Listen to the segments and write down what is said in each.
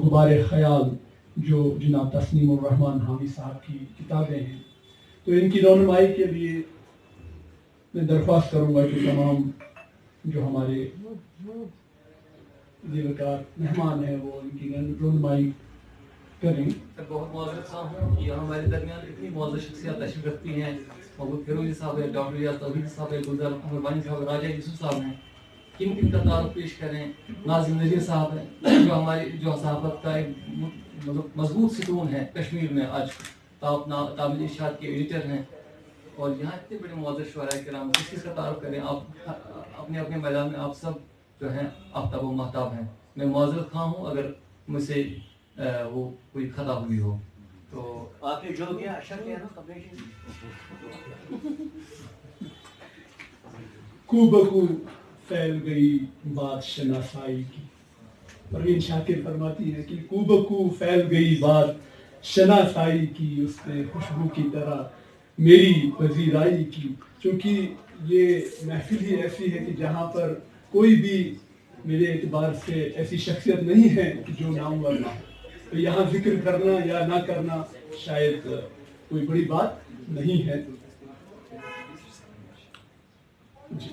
गुबारे ख़याल जो जनाब तस्नीम रहमान हामी साहब की किताबें हैं, तो इनकी रौनमाई के लिए मैं दरख्वास्त करूँगा कि तमाम जो हमारे ज़िलकार मेहमान हैं वो इनकी रौनमाई करें। बहुत मौजूद हूँ, ये हमारे दरमियान इतनी मौजूद शख्सियत तशरीफ रखती हैं। महबूब फिरोजी साहब है, डॉक्टर रियाज तौहीद साहब है, गुलजार अहमद साहब, राजा यूसुफ साहब हैं। किन किन का तारुफ पेश करें? नाज़िम नज़ीर साहब हैं, जो हमारी जो सहाफ़त का एक मजबूत सितून है कश्मीर में, आज ताबिल इरशाद के एडिटर हैं। और यहाँ इतने बड़े मौजूद शुअरा किराम, किस किस का तारुफ करें? आप अपने अपने मैदान में आप सब जो हैं आफ्ताब व महताब हैं। मैं मौजूद खां हूँ, अगर मुझसे वो कोई खता हुई हो तो आपने जो किया अच्छा किया ना। कूबकू फैल गई बात शनासाई की। परवीन शाकिर फरमाती है कि कूबकू फैल गई बात शनासाई की, उसने खुशबू की तरह मेरी पजीराई की। क्योंकि ये महफिल ही ऐसी है कि जहाँ पर कोई भी मेरे एतबार से ऐसी शख्सियत नहीं है कि जो नामवर ना हो, तो यहाँ जिक्र करना या ना करना शायद कोई बड़ी बात नहीं है जी।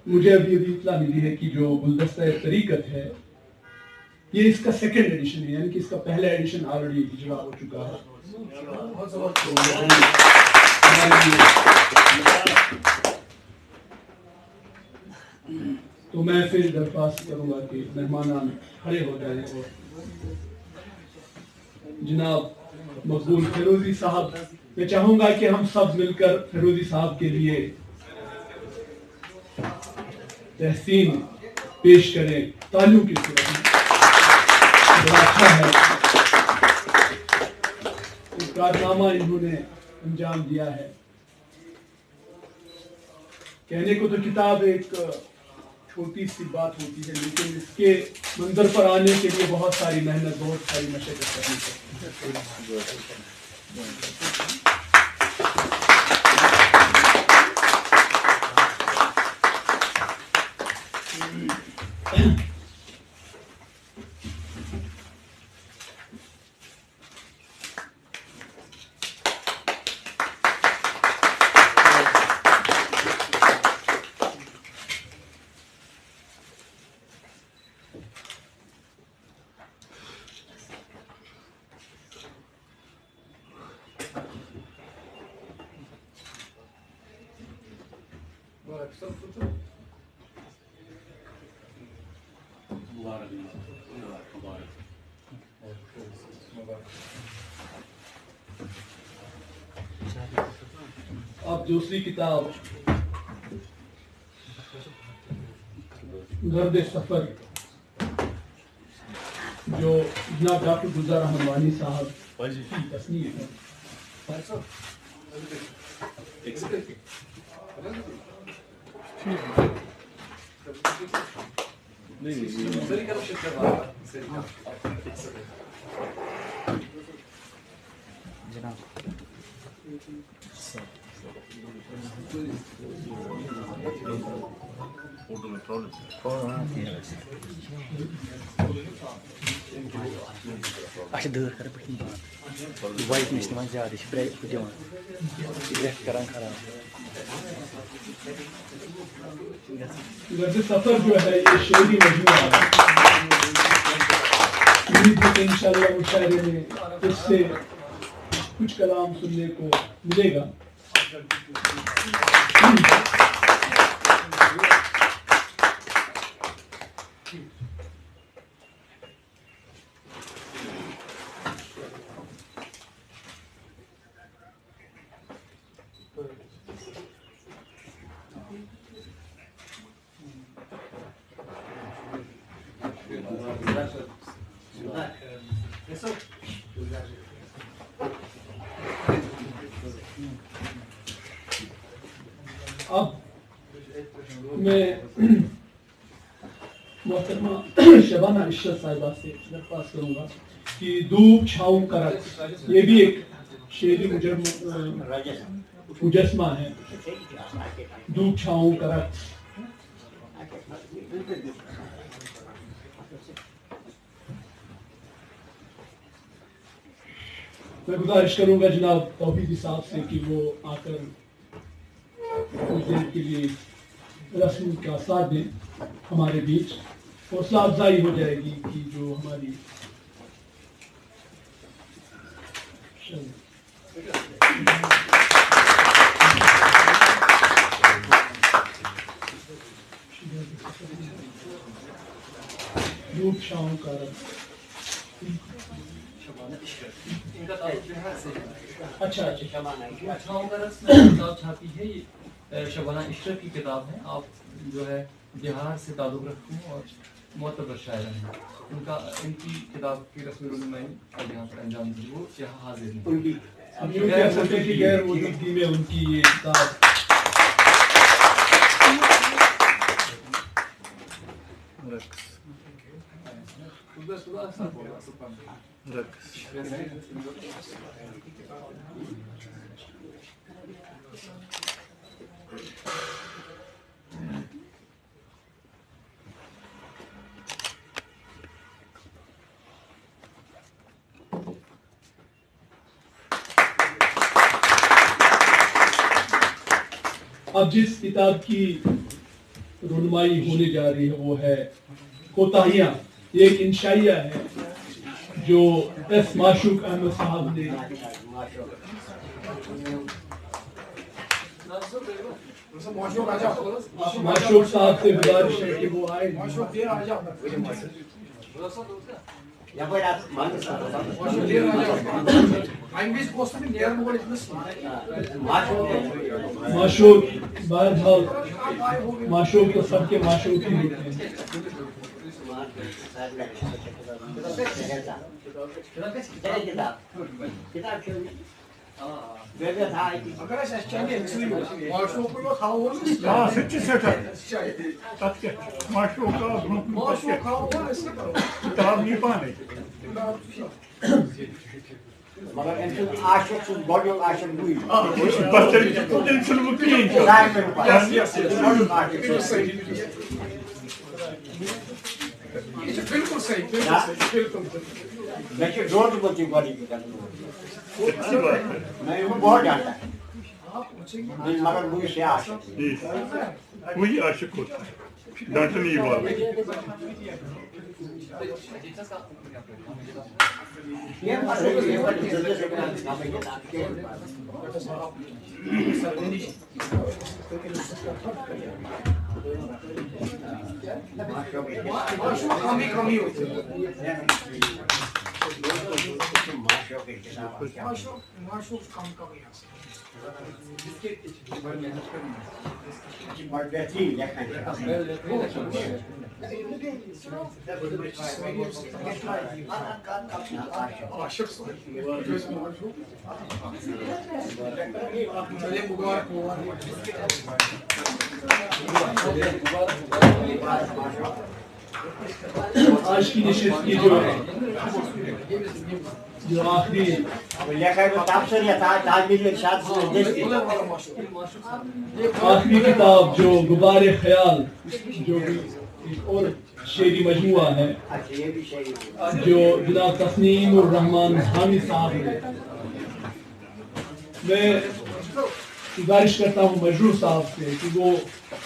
मुझे अभी इत्तला मिली है कि जो गुलदस्ता तरीकत है ये इसका सेकंड एडिशन है, यानी कि इसका पहला एडिशन ऑलरेडी इजरा हो चुका है। तो मैं फिर दरख्वास्त करूँगा कि मेहमान खड़े हो जाएं और जनाब मकबूल फिरोजी साहब, मैं चाहूँगा कि हम सब मिलकर फिरोजी साहब के लिए तहसीन पेश करें तालियों की सूरत में। बड़ा अच्छा है, एक कारनामा इन्होंने अंजाम दिया है। कहने को तो किताब एक छोटी सी बात होती है, लेकिन इसके मंजर पर आने के लिए बहुत सारी मेहनत, बहुत सारी मशक्कत करनी पड़ती है। अब दूसरी किताब गर्द सफर, जो जनाब डॉक्टर गुलजार अहमद साहब की तस्नीफ है। अच्छा दर कर पे वाइट मिस न ज्यादा ब्रेक दिवान ब्रेक करान खराब। गर्द सफर जो है ये शेरी मजमूआ है। उम्मीद है कि इंशाअल्लाह मुशायरे में इससे कुछ कलाम सुनने को मिलेगा। अब मैं मोहतरमा शबाना इशरत साहिबा से दरख्वास्त करूँगा कि धूप छाँव का रक्स, ये भी एक शेरी मुजस्मा है। धूप छाँव का रक्स میں گزارش کروں گا جناب توحیدی صاحب سے کہ وہ آ کر کچھ دیر کے لیے رسم کا ساتھ دیں ہمارے بیچ. حوصلہ افزائی ہو جائے گی کہ جو ہماری دھوپ شام کا ان کا تعلق بہار سے ہے. اچھا اچھا شبانہ کا رسم کتاب چھاپی ہے. یہ شبانہ عشرت کی کتاب ہے. آپ جو ہے بہار سے تعلق رکھتے ہیں اور معتبر شاعر ہیں. ان کی کتاب کی رسم رونمائی اب یہاں پر انجام دی. وہ یہاں حاضر ہیں. ان کی غیر موجودگی میں ان کی یہ کتاب اب جس کتاب کی رونمائی ہونے جا رہی ہے وہ ہے کوتاہیاں. یہ ایک انشائیہ ہے جو ایس معشوق احمد صاحب نے معشوق صاحب سے گزارش ہے کہ وہ آئے. معشوق بہرحال معشوق تو سب کے معشوق ہی ہوتے ہیں. بالکل صحیح میں بہت ڈانٹا مگر مجھے وہی عاشق ہوتا ہے ڈانٹنے والا. کمی ہوتی آج کی نشست کی جو آخری کتاب جو غبار خیال جو ایک اور شعری مجموعہ ہے جو جناب تسنیم الرحمان حامی صاحب نے. میں گزارش کرتا ہوں مجروح صاحب سے کہ وہ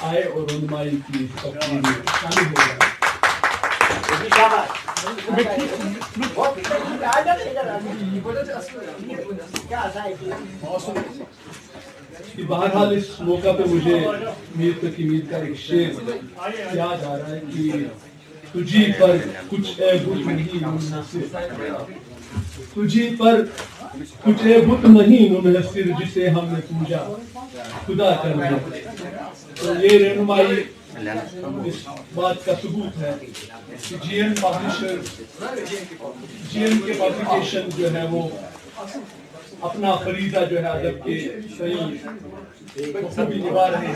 آئے اور رونمائی کی تقریر میں شامل ہو جائے. بہرحال اس موقع پہ مجھے میر تقی میر کا ایک شعر یاد آ رہا ہے کہ تجھی پر کچھ اے بت نہیں منحصر, تجھی پر کچھ اے بت نہیں منحصر جسے ہم نے پوجا خدا کر دیا. تو یہ رہنمائی اس بات کا ثبوت ہے کہ جی این کے پبلیکیشن جو ہے وہ اپنا فریضہ جو ہے ادب کے صحیح بخوبی نبھا رہے ہیں.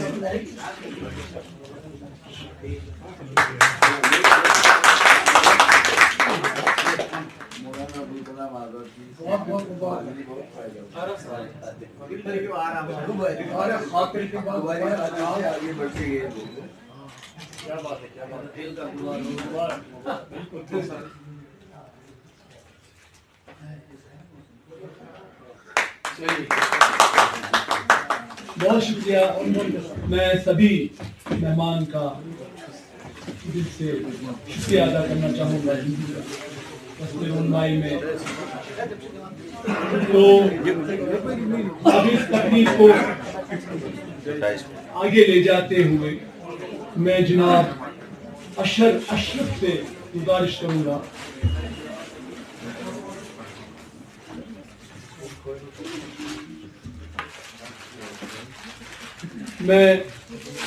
बहुत शुक्रिया। मैं सभी मेहमान का दिल से शुक्रिया अदा करना चाहूँगा रनमाई में। तो अब इस तकनीक को आगे ले जाते हुए मैं जनाब अशरफ से गुजारिश करूँगा मैं